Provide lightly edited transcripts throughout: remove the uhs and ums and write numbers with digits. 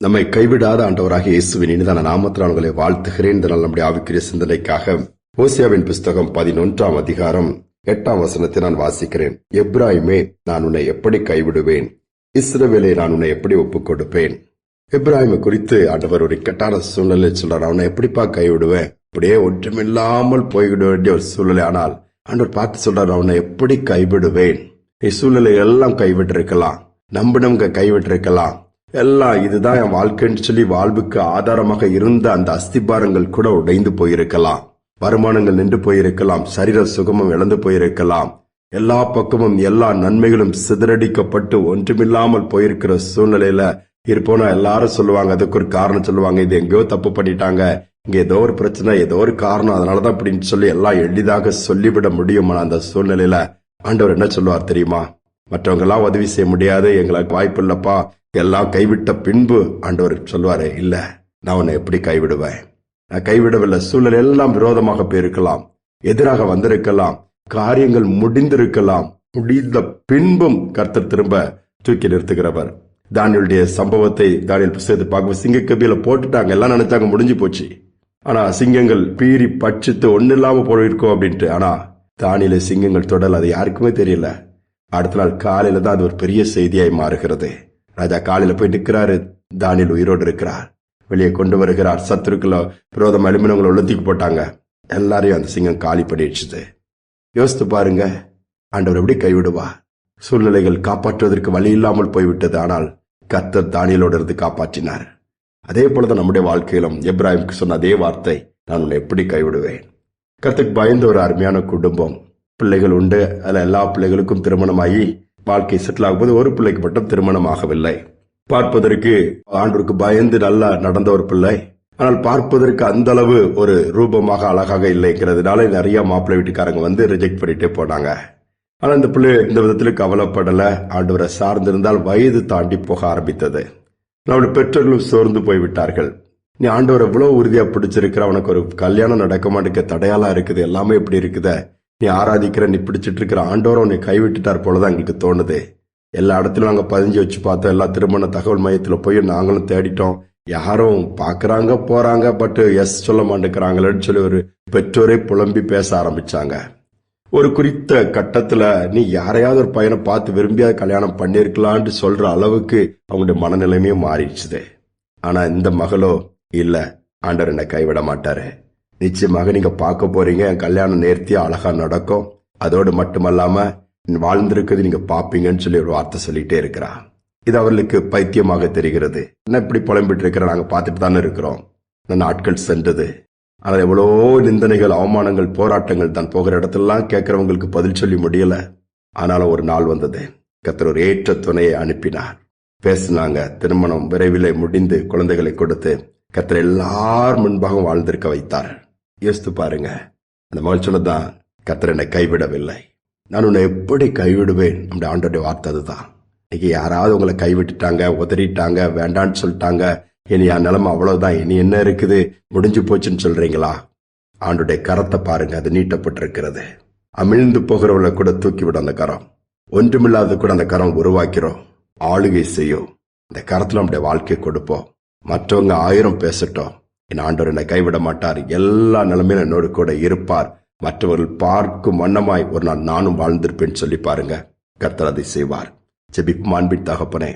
நம்மை கைவிடாத ஆண்டவராகிய இயேசுவின் இனிதான நாமத்தினால் உங்களை வாழ்த்துகிறேன். இதனால் நம்முடைய ஆவிக்குரிய சிந்தனைக்காக ஓசியாவின் புஸ்தகம் 11ஆம் அதிகாரம் 8ஆம் வசனத்தை நான் வாசிக்கிறேன். எப்ராயிமே, நான் உன்னை எப்படி கைவிடுவேன்? இஸ்ரவேலே, நான் உன்னை எப்படி ஒப்புக் கொடுப்பேன்? எப்ராயிமை குறித்து ஆண்டவர் ஒரு இக்கட்டான சூழ்நிலை சொல்றார். அவனை எப்படிப்பா கைவிடுவேன்? அப்படியே ஒன்றுமில்லாமல் போய்விட வேண்டிய ஒரு சூழ்நிலை. ஆனால் ஆண்டவர் பார்த்து சொல்றார், அவனை எப்படி கைவிடுவேன்? சூழ்நிலை எல்லாம் கைவிட்டிருக்கலாம், நம்பினவங்க கைவிட்டிருக்கலாம், எல்லாம் இதுதான் என் வாழ்க்கைன்னு சொல்லி வாழ்வுக்கு ஆதாரமாக இருந்த அந்த அஸ்திபாரங்கள் கூட உடைந்து போயிருக்கலாம், வருமானங்கள் நின்று போயிருக்கலாம், சரீர சுகமும் இழந்து போயிருக்கலாம், எல்லா பக்கமும் எல்லா நன்மைகளும் சிதறடிக்கப்பட்டு ஒன்றுமில்லாமல் போயிருக்கிற சூழ்நிலையில இருப்போனா எல்லாரும் சொல்லுவாங்க, அதுக்கு ஒரு காரணம் சொல்லுவாங்க, இது எங்கேயோ தப்பு பண்ணிட்டாங்க, இங்க ஏதோ ஒரு பிரச்சனை, ஏதோ ஒரு காரணம், அதனாலதான் அப்படின்னு சொல்லி எல்லாம் எளிதாக சொல்லிவிட முடியும். அந்த சூழ்நிலையில ஆண்டவர் என்ன சொல்லுவார் தெரியுமா? மற்றவங்க எல்லாம் உதவி செய்ய முடியாது, எங்களுக்கு வாய்ப்பு இல்லப்பா, எல்லாம் கைவிட்ட பின்பு ஆண்டவர் சொல்லுவாரு, இல்ல, நான் உன்னை எப்படி கைவிடுவேன்? நான் கைவிடவில்லை. சூழ்நிலை எல்லாம் விரோதமாக போயிருக்கலாம், எதிராக வந்திருக்கலாம், காரியங்கள் முடிந்திருக்கலாம், முடிந்த பின்பும் கர்த்தர் திரும்ப தூக்கி நிறுத்துகிறவர். தானியேலுடைய சம்பவத்தை தானியேல் புத்தகத்தை பார்க்க, சிங்கக்கபியில போட்டுட்டாங்க, எல்லாம் நினைச்சாங்க முடிஞ்சு போச்சு. ஆனா சிங்கங்கள் பீறி பட்சித்து ஒன்னு இல்லாம போயிருக்கோம் அப்படின்ட்டு. ஆனா தானியேலை சிங்கங்கள் தொடல, அது யாருக்குமே தெரியல. அடுத்த நாள் காலையில தான் அது ஒரு பெரிய செய்தியாய் மாறுகிறது. ராஜா காலையில போய் நிற்கிறாரு, தானியேல் உயிரோடு இருக்கிறார், வெளியே கொண்டு வருகிறார். சத்துருக்கள விரோதம் அலுமினவங்களை உள்ளத்துக்கு போட்டாங்க, எல்லாரையும் அந்த சிங்கம் காலி பண்ணிடுச்சு. யோசித்து பாருங்க, ஆண்டவர் எப்படி கைவிடுவா? சூழ்நிலைகள் காப்பாற்றுவதற்கு வழி இல்லாமல் போய்விட்டது, ஆனால் கர்த்தர் தானியேலோடு இருந்து காப்பாற்றினார். அதே போலதான் நம்முடைய வாழ்க்கையிலும் எப்ராயிமுக்கு சொன்ன அதே வார்த்தை, நான் உன்னை எப்படி கைவிடுவேன்? கர்த்தருக்கு பயந்த ஒரு அருமையான குடும்பம், பிள்ளைகள் உண்டு. அதுல எல்லா பிள்ளைகளுக்கும் திருமணமாகி வாழ்க்கை செட்டில் ஆகும்போது ஒரு பிள்ளைக்கு மட்டும் திருமணம் ஆகவில்லை. பார்ப்பதற்கு ஆண்டவருக்கு பயந்து நல்லா நடந்த ஒரு பிள்ளை, ஆனால் பார்ப்பதற்கு அந்த அளவு ஒரு ரூபமாக அழகாக இல்லைங்கிறதுனால நிறைய மாப்பிள்ளை வீட்டுக்காரங்க வந்து ரிஜெக்ட் பண்ணிட்டே போனாங்க. ஆனா இந்த பிள்ளை இந்த விதத்துல கவலைப்படல. ஆண்டவரை சார்ந்திருந்தால் வயது தாண்டி போக ஆரம்பித்தது. நம்முடைய பெற்றோர்களும் சோர்ந்து போய்விட்டார்கள். நீ ஆண்டவரை எவ்வளவு உறுதியா பிடிச்சிருக்கிற, உனக்கு ஒரு கல்யாணம் நடக்க மாட்டேங்க, தடையாளா இருக்குது, எல்லாமே எப்படி இருக்குத, நீ ஆராதிக்கிற, நீ பிடிச்சிட்டு இருக்கிற ஆண்டவரை உன்னை கைவிட்டுட்டார் போலதான் எங்களுக்கு தோணுது. எல்லா இடத்துலயும் நாங்க பதிஞ்சு வச்சு பார்த்தோம், எல்லா திருமண தகவல் மையத்துல போய் நாங்களும் தேடிட்டோம், யாரும் பாக்குறாங்க போறாங்க, பட் எஸ் சொல்ல மாட்டேங்கிறாங்களேன்னு சொல்லி ஒரு பெற்றோரை புலம்பி பேச ஆரம்பிச்சாங்க. ஒரு குறித்த கட்டத்துல நீ யாரையாவது ஒரு பையனை பார்த்து விரும்பியாவது கல்யாணம் பண்ணிருக்கலான்னு சொல்ற அளவுக்கு அவங்களுடைய மனநிலைமையே மாறிடுச்சுது. ஆனா இந்த மகளோ, இல்ல, ஆண்டவர் என்னை கைவிட மாட்டாரு, நிச்சயமாக நீங்க பார்க்க போறீங்க, கல்யாணம் நேர்த்தியா அழகா நடக்கும், அதோடு மட்டுமல்லாம வாழ்ந்திருக்கிறது நீங்க பாப்பீங்கன்னு சொல்லி ஒரு வார்த்தை சொல்லிட்டே இருக்கிறா. இது அவர்களுக்கு பைத்தியமாக தெரிகிறது. என்ன இப்படி புலம்பிட்டு இருக்கிற, நாங்க பார்த்துட்டு தானே இருக்கிறோம். நாட்கள் சென்றது, ஆனால் எவ்வளோ நிந்தனைகள், அவமானங்கள், போராட்டங்கள் தான். போகிற இடத்துலாம் கேட்கறவங்களுக்கு பதில் சொல்லி முடியல. ஆனாலும் ஒரு நாள் வந்தது, கர்த்தர் ஒரு ஏற்ற துணையை அனுப்பினார். பேசினாங்க, திருமணம் விரைவிலே முடிந்து குழந்தைகளை கொடுத்து கர்த்தர் எல்லார் முன்பாக வாழ்ந்திருக்க வைத்தார். யோசித்து பாருங்க, அந்த மகள் சொன்னதான், கர்த்தர் என்னை கைவிடவில்லை, நான் உன்னை எப்படி கைவிடுவேன்? நம்முடைய ஆண்டோடைய வார்த்தை அதுதான். இன்னைக்கு யாராவது உங்களை கைவிட்டுட்டாங்க, உதறிட்டாங்க, வேண்டான்னு சொல்லிட்டாங்க, இனி என் நிலைமை அவ்வளவுதான், இனி என்ன இருக்குது, முடிஞ்சு போச்சுன்னு சொல்றீங்களா? ஆண்டுடைய கரத்தை பாருங்க, அது நீட்டப்பட்டிருக்கிறது. அமிழ்ந்து போகிறவங்களை கூட தூக்கிவிடும் அந்த கரம். ஒன்றுமில்லாத கூட அந்த கரம் உருவாக்கிறோம், ஆளுகை செய்யும். இந்த கரத்துல நம்முடைய வாழ்க்கை கொடுப்போம். மற்றவங்க 1000 பேசட்டும், என் ஆண்டவர் என்னை கைவிட மாட்டார், எல்லா நிலைமையிலும் என்னோடு கூட இருப்பார், மற்றவர்கள் பார்க்கும் வண்ணமாய் ஒரு நாள் நானும் வாழ்ந்திருப்பேன்னு சொல்லி பாருங்க, கர்த்தர் அதை செய்வார். ஜெபிப்போம். அன்பின் தகப்பனே,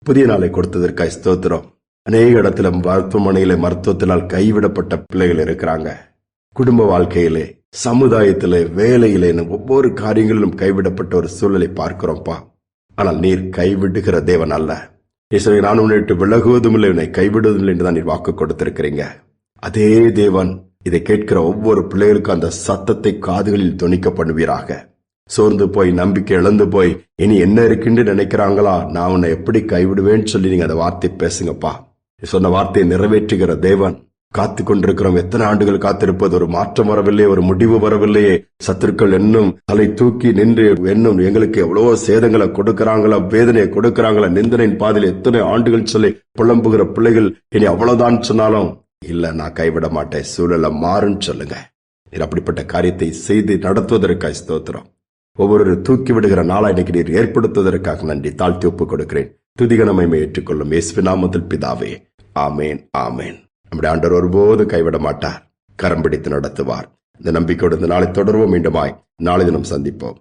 புதிய நாளை கொடுத்ததற்காய் ஸ்தோத்திரம். அநேக இடத்துல மருத்துவமனையில மருத்துவத்தினால் கைவிடப்பட்ட பிள்ளைகள் இருக்கிறாங்க. குடும்ப வாழ்க்கையிலே, சமுதாயத்திலே, வேலையிலே, ஒவ்வொரு காரியங்களிலும் கைவிடப்பட்ட ஒரு சூழலை பார்க்கிறோம்ப்பா. ஆனால் நீர் கைவிடுகிற தேவன் அல்ல. நான் உன்னை விட்டு விலகுவதும் இல்லை, உன்னை கைவிடுவதும் இல்லை என்றுதான் நீர் வாக்கு கொடுத்திருக்கிறீங்க. அதே தேவன் இதை கேட்கிற ஒவ்வொரு பிள்ளைகளுக்கும் அந்த சத்தத்தை காதுகளில் தொனிக்க பண்ணுவீராக. சோர்ந்து போய், நம்பிக்கை இழந்து போய், இனி என்ன இருக்குன்னு நினைக்கிறாங்களா, நான் உன்னை எப்படி கைவிடுவேன்னு சொல்லி நீங்க அந்த வார்த்தை பேசுங்கப்பா. சொன்ன வார்த்தையை நிறைவேற்றுகிற தேவன். காத்து கொண்டிருக்கிறோம், எத்தனை ஆண்டுகள் காத்திருப்பது, ஒரு மாற்றம் வரவில்லையே, ஒரு முடிவு வரவில்லையே, சத்துருக்கள் இன்னும் தலை தூக்கி நின்று இன்னும் எங்களுக்கு எவ்வளவோ சேதங்களை கொடுக்கறாங்களா, வேதனையை கொடுக்கறாங்களா, நிந்தனையின் பாதையில் எத்தனை ஆண்டுகள் சொல்லி புலம்புகிற பிள்ளைகள் இனி அவ்வளவுதான் சொன்னாலும், இல்ல, நான் கைவிட மாட்டேன், சூழலை மாறுன்னு சொல்லுங்க. அப்படிப்பட்ட காரியத்தை செய்து நடத்துவதற்காக ஸ்தோத்திரம். ஒவ்வொரு தூக்கி விடுகிற நாளா இன்னைக்கு நீர் ஏற்படுத்துவதற்காக நன்றி. தாழ்த்தி ஒப்புக் கொடுக்கிறேன். துதிகன மகிமை ஏற்றுக்கொள்ளும் இயேசுவின் நாமத்தில் பிதாவே, ஆமேன், ஆமேன். நம்முடைய ஆண்டவர் ஒருபோது கைவிட மாட்டார், கரம் பிடித்து நடத்துவார். இந்த நம்பிக்கையோடு இந்த நாளை தொடர்வோம். மீண்டுமாய் நாளை தினம் சந்திப்போம்.